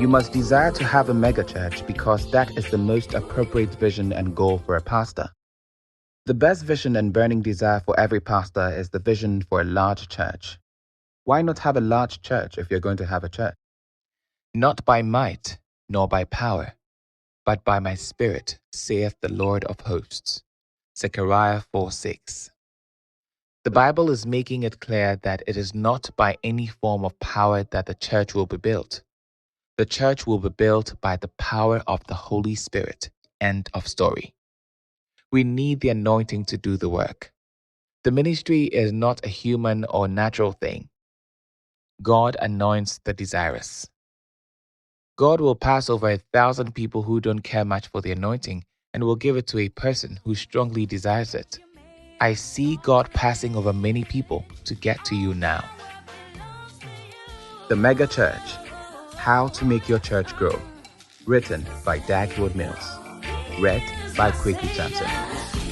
You must desire to have a megachurch because that is the most appropriate vision and goal for a pastor. The best vision and burning desire for every pastor is the vision for a large church. Why not have a large church if you're going to have a church? Not by might, nor by power, but by my Spirit, saith the Lord of hosts. Zechariah 4:6. The Bible is making it clear that it is not by any form of power that the church will be built. The church will be built by the power of the Holy Spirit. End of story. We need the anointing to do the work. The ministry is not a human or natural thing. God anoints the desirous. God will pass over 1,000 people who don't care much for the anointing and will give it to a person who strongly desires it. I see God passing over many people to get to you now. The Mega Church: How to Make Your Church Grow. Written by Dag Heward-Mills. Read by Kwaku Sampson.